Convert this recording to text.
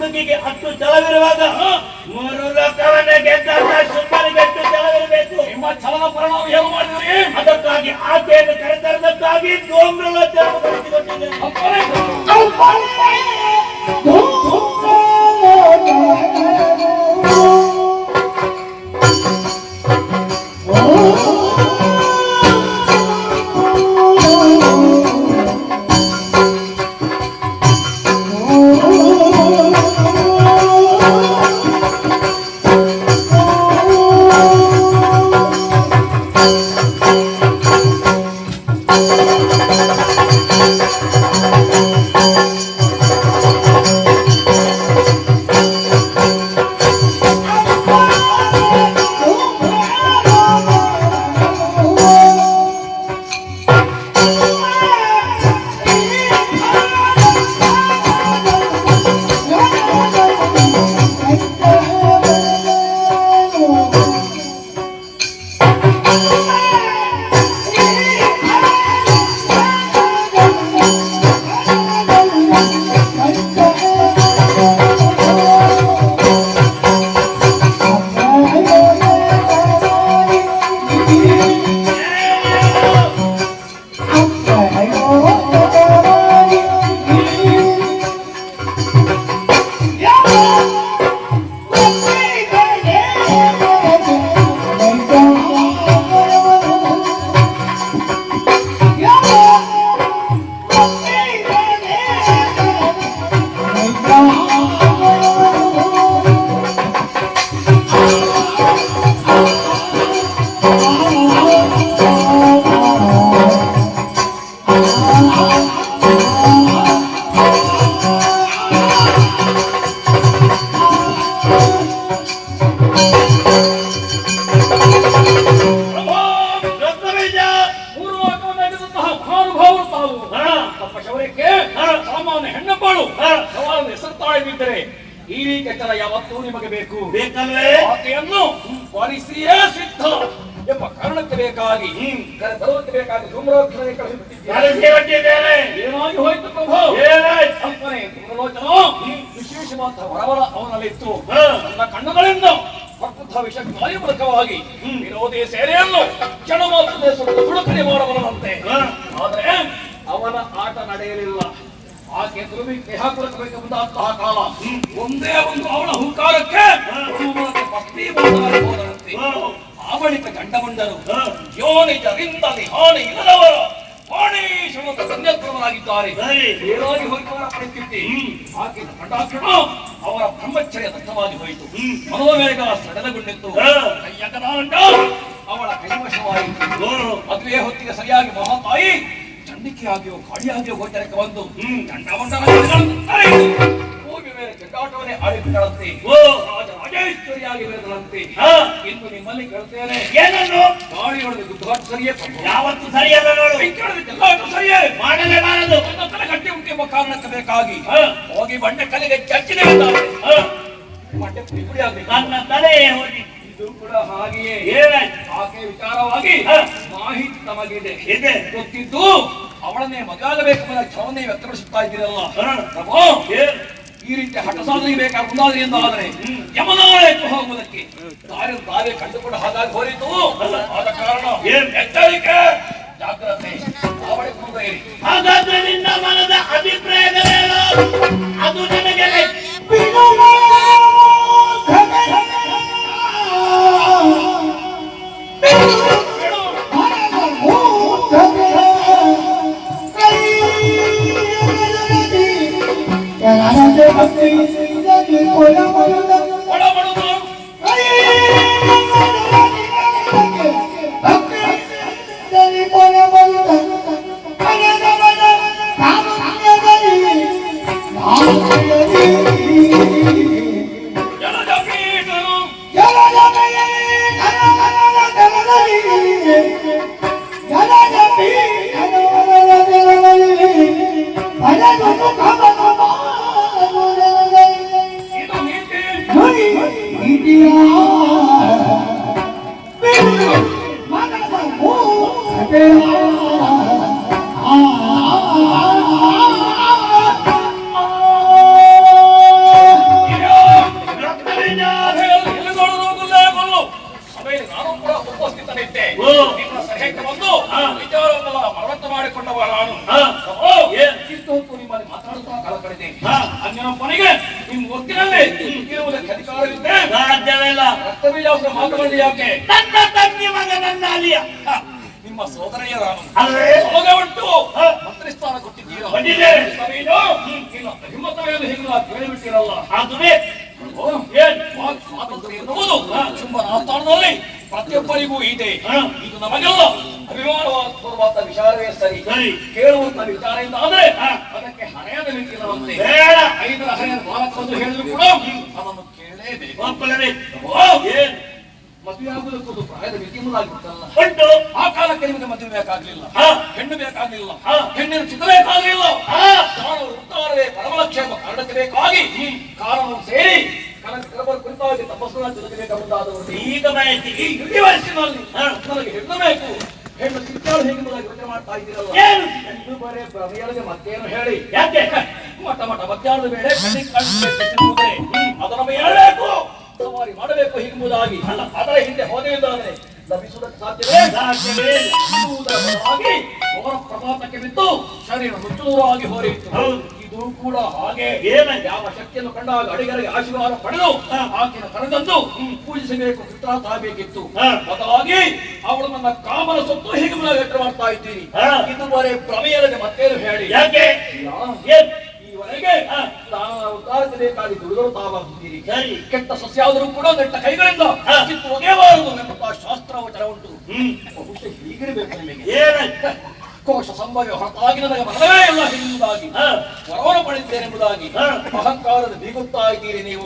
ಮುದುಕಿಗೆ ಅಷ್ಟು ಛಲವಿರುವಾಗ ಮೂರು ಲೋಕವನ್ನ ಗೆದ್ದಂತ ಸುಮ್ಮನಿಗೆಷ್ಟು ಛಲವಿರಬೇಕು ನಿಮ್ಮ ಛಲದ ಪರಿಣಾಮ ಏನು ಮಾಡಿದ್ರಿ? ಅದಕ್ಕಾಗಿ ಆಕೆಯನ್ನು ಕರೆತರದಕ್ಕಾಗಿ ದೋಮ್ರಲ ಜನ್ಮಗೊಳಿಸಿಕೊಂಡಿದ್ದೇನೆ. ಸಾಮಾನ್ಯ ಹೆಣ್ಣಪ್ಪಳು ಸವಾಲನ್ನು ಎಸರ್ತಾಳಿದ್ದರೆ ಈ ರೀತಿಯ ಛಲ ಯಾವತ್ತೂ ನಿಮಗೆ ಬೇಕು ಬೇಕಲ್ವೇ? ಆಕೆಯನ್ನು ವರಿಸಿಯೇ ಸಿದ್ಧ ಎಂಬ ಕಾರಣಕ್ಕೆ ಬೇಕಾಗಿ ಬರುವಂತೆ ಬೇಕಾಗಿ ಧೂಮ್ರೋಕ್ಷಣೆ ಕಳಿಸಿಬಿಟ್ಟಿದ್ದೇನೆ. ಏನಾಗಿ ಹೋಯ್ತು ಪ್ರಭು? ಅಲ್ಪನೆ ಧೂಮ್ರಲೋಚನ ವಿಶೇಷವಾದ ವರವರ ಅವನಲ್ಲಿತ್ತು. ನನ್ನ ಕಣ್ಣುಗಳಿಂದ ಪ್ರಕೃತ ವಿಷ ಗಾಳಿ ಮೂಲಕವಾಗಿ ವಿರೋಧಿ ಸೇನೆಯನ್ನು ಕ್ಷಣ ಮಾತ್ರದಲ್ಲಿ ಸುಡುಕಡೆ ಮಾಡಬಲ್ಲಂತೆ. ಆದ್ರೆ ಅವನ ಆಟ ನಡೆಯಲಿಲ್ಲ. ಆಕೆ ಧ್ರುವಿ ದೇಹ ಕುಲಕಬೇಕು ಮುಂದಾದಂತಹ ಕಾಲ ಒಂದೇ ಒಂದು ಅವಳ ಹುಂಕಾರಕ್ಕೆ ಹೋದರಂತೆ. ಆ ಬಳಿಕ ಗಂಡಮಂಡರು ಯೋನಿಜರಿಂದಲಿ ಹಾನಿ ಇಲ್ಲದವರ ವಾಣೀಶ್ವರದ ಸಂಕಲ್ಪರಾಗಿದ್ದಾರೆ. ಏನಾಗಿ ಹೋಯ್ತವರ ಪರಿಸ್ಥಿತಿ ಆಕೆ ಕಂಡಾಕ್ಷಣ ಅವರ ಬ್ರಹ್ಮಚರ್ಯ ದತ್ತವಾಗಿ ಹೋಯಿತು. ಮನೋವೇಗ ಸಡಲಗೊಂಡಿತ್ತು. ಕೈಯಗದಾಂಡ ಅವಳ ಕೈವಶವಾಯಿತು. ಮದುವೆ ಹೊತ್ತಿಗೆ ಸರಿಯಾಗಿ ಮಹಾತಾಯಿ ಚಂಡಿಕೆಯಾಗಿಯೋ ಕಾಡಿಯಾಗಿಯೋ ಗೋಚರಕ್ಕೆ ಬಂದು ಹೋಗಿ ಮೇಲೆ ಜಗಾಟವನ್ನೇ ಆಡಿಬಿಟ್ಟಳಂತೆ. ರಾಜೇಶ್ವರಿಯಾಗಿ ಬೆಳೆದಳಂತೆ. ಇನ್ನು ನಿಮ್ಮಲ್ಲಿ ಕೇಳ್ತೇನೆ, ಏನನ್ನು ಗಾಳಿ ಹೊಡೆದು ಗುದ್ದಾಟ ಸರಿಯೇ? ಯಾವತ್ತು ಸರಿಯಲ್ಲ ನೋಡು. ಜಗಾಟ ಸರಿಯೇ ಮಾಡಲೇಬಾರದು. ನನ್ನ ತಲೆ ಗಟ್ಟಿ ಉಂಟೆಂಬ ಕಾರಣಕ್ಕೆ ಬೇಕಾಗಿ ಹೋಗಿ ಬಂಡೆ ಕಲೆಗೆ ಚಚ್ಚಿದೆ. ಬಂಡೆ ಪುಡಿ ಪುಡಿ ಆಗ್ಬೇಕು. ನನ್ನ ತಲೆ ಹೋಗಿ ಇದು ಕೂಡ ಹಾಗೆಯೇ ಏನಾಯ್ತು? ಆಕೆ ವಿಚಾರವಾಗಿ ಮಾಹಿತಿ ತಮಗಿದೆ ಇದೆ. ಗೊತ್ತಿದ್ದು ಅವಳನ್ನೇ ಮದುವಾಗಬೇಕೆಂಬ ಛಲವನ್ನೇ ವ್ಯಕ್ತಪಡಿಸುತ್ತಾ ಇದ್ದೀರಲ್ಲ ಪ್ರಭು. ಈ ರೀತಿ ಹಠ ಸಾಧನೆ ಬೇಕಾದ ಮುಂದಾದ್ರಿ ಎಂದಾದರೆ ಯಮನಾಳಕ್ಕೆ ಹೋಗುವುದಕ್ಕೆ ತಾವೇ ಕಂಡುಕೊಂಡು ಹಾಗಾಗಿ ಹೋರಿತು. ಆದ ಕಾರಣ ಎಚ್ಚರಿಕೆ, ಜಾಗ್ರತೆ, ಅವಳಿ ಮುಂದುವರಿ. ಹಾಗಾದ್ರೆ ನಿನ್ನ ಮನದ ಅಭಿಪ್ರಾಯಗಳೇನು? ಅದು ನನಗೆ ಇದು ನಿಮ್ಮ ಒತ್ತಿನಲ್ಲೇ ಇರುವುದಕ್ಕೆ ಅಧಿಕಾರವಿದೆ. ಸಾಧ್ಯವಿಲ್ಲ. ರಕ್ತಬೀಜಾಸುರ ಮಾತುಗಳು ಯಾಕೆ? ನನ್ನ ತಂಗಿ ಮಗ ನನ್ನ ಅಲಿಯ. ನಿಮ್ಮ ಸೋದರಿಯರ ಅಲ್ವೇ? ಸೋಗ ಉಂಟು. ಮಂತ್ರಿ ಸ್ಥಾನ ಕೊಟ್ಟಿದ್ದೀರಾ? ಕೊಟ್ಟಿದ್ದೇವೆ. ಹಿಮ್ಮತವೇನು ಹೇಗೆ ಕೇಳಿಬಿಟ್ಟಿರಲ್ಲ. ಅದುವೇ ಸ್ವಾತಂತ್ರ್ಯ ಎನ್ನುವುದು ಚುಂಬನ ಆಸ್ಥಾನದಲ್ಲಿ ಪ್ರತಿಯೊಬ್ಬರಿಗೂ ಇದೆ. ಇದು ನಮಗೆಲ್ಲ ಅಭಿಮಾನವಾದ ವಿಚಾರವೇ ಸರಿ. ಕೇಳುವಂತ ವಿಚಾರದಿಂದ ಆದ್ರೆ ಅದಕ್ಕೆ ಹಣೆಯದ ಮಿತಿಯಿಲ್ಲವಂತೆ. 5ರ ಹಣೆಯ ಬಾಲಕವನ್ನು ಹೇಳಿದ್ರು ಕೂಡ ಅದನ್ನು ಕೇಳಲೇಬೇಕು. ಮದುವೆಯಾಗುವುದಕ್ಕೂ ಪ್ರಾಯದ ಮಿತಿ ಮುಂದಾಗಿಬಿಟ್ಟಲ್ಲ. ಆ ಕಾಲಕ್ಕೆ ನಿಮಗೆ ಮದುವೆ ಬೇಕಾಗ್ಲಿಲ್ಲ, ಹೆಣ್ಣು ಬೇಕಾಗ್ಲಿಲ್ಲ, ಹೆಣ್ಣಿನ ಚಿತ್ತ ಬೇಕಾಗ್ಲಿಲ್ಲ. ಉತ್ತಾರವೇ ಪರಮಲಕ್ಷ್ಯ ಎಂಬ ಕಾರಣಕ್ಕೆ ಬೇಕಾಗಿ ಕಾರಣವನ್ನು ಸೇರಿ ಕುರಿತಾಗಿ ತಪಸ್ಸನ್ನು ತಿಳಿಸಬೇಕಾದವರು ಈಗ ಬಯಸಿ ಈ ವಯಸ್ಸಿನಲ್ಲಿ ನನಗೆ ಹೆಣ್ಣು ಬೇಕು, ಹೆಣ್ಣು ಸಿಕ್ಕಾಳು ಹೇಗೆಂಬುದಾಗಿ ಯೋಚನೆ ಮಾಡ್ತಾ ಇದ್ದೀರಲ್ಲ. ಹೆಣ್ಣು ಬರೇ ಪ್ರಮೆಯರಿಗೆ ಮತ್ತೇನು ಹೇಳಿ ಯಾಕೆ ಮಠ ಮಧ್ಯಾಹ್ನದ ವೇಳೆ ಕಣ್ಣಿಗೆ ಕಾಣಿಸುವುದೇ ಅದನ್ನು ಹೇಳಬೇಕು, ಸವಾರಿ ಮಾಡಬೇಕು ಹೀಗೆಂಬುದಾಗಿ ಅದರ ಹಿಂದೆ ಹೋದೆಯಿಂದಾದರೆ ಲಭಿಸುವುದಕ್ಕೆ ಸಾಧ್ಯವೇ? ಬದಲಾಗಿ ಅವರ ಪ್ರಭಾತಕ್ಕೆ ಬಿದ್ದು ಶರೀರ ನುಚ್ಚುನೂರಾಗಿ ಹೋರಿತ್ತು. ಇದು ಕೂಡ ಹಾಗೆ ಯಾವ ಶಕ್ತಿಯನ್ನು ಕಂಡಾಗ ಅಡಿಗರಿಗೆ ಆಶೀರ್ವಾದ ಪಡೆದು ಆಕೆನ ಕರೆದಂದು ಪೂಜಿಸಬೇಕು, ಕೃತಾರ್ಥ ಆಗಬೇಕಿತ್ತು. ಬದಲಾಗಿ ಅವಳು ನನ್ನ ಕಾಮನ ಸೊತ್ತು ಹೀಗೆ ವ್ಯಕ್ತ ಮಾಡ್ತಾ ಇದ್ದೀರಿ. ಇದು ಬರೇ ಪ್ರಮೇಯರಿಗೆ ಮತ್ತೇನು ಹೇಳಿ? ಯಾಕೆ ಈವರೆಗೆ ಉದ್ದಾರಿಸಬೇಕಾಗಿ ದುಡಿದರು ತಾವಾಗಿದ್ದೀರಿ. ಕೆಟ್ಟ ಸಸ್ಯಾದರೂ ಕೂಡ ನೆಟ್ಟ ಕೈಗಳಿಂದ ಕಿತ್ತು ಒಗೆಯಬಾರದು ಎಂಬ ಶಾಸ್ತ್ರ ವಚನ ಉಂಟು. ಬಹುಶಃ ಹೀಗಿರಬೇಕು ನಿಮಗೆ. ಕೋಶ ಸಂಭವ ಹೊರತಾಗಿ ನನಗೆ ಮನವೇ ಇಲ್ಲ ಎಂಬುದಾಗಿ ವರವನ್ನು ಪಡೆದಿದ್ದೇನೆಂಬುದಾಗಿ ಅಹಂಕಾರದ ಬೀಗುತ್ತಾ ಇದ್ದೀರಿ ನೀವು.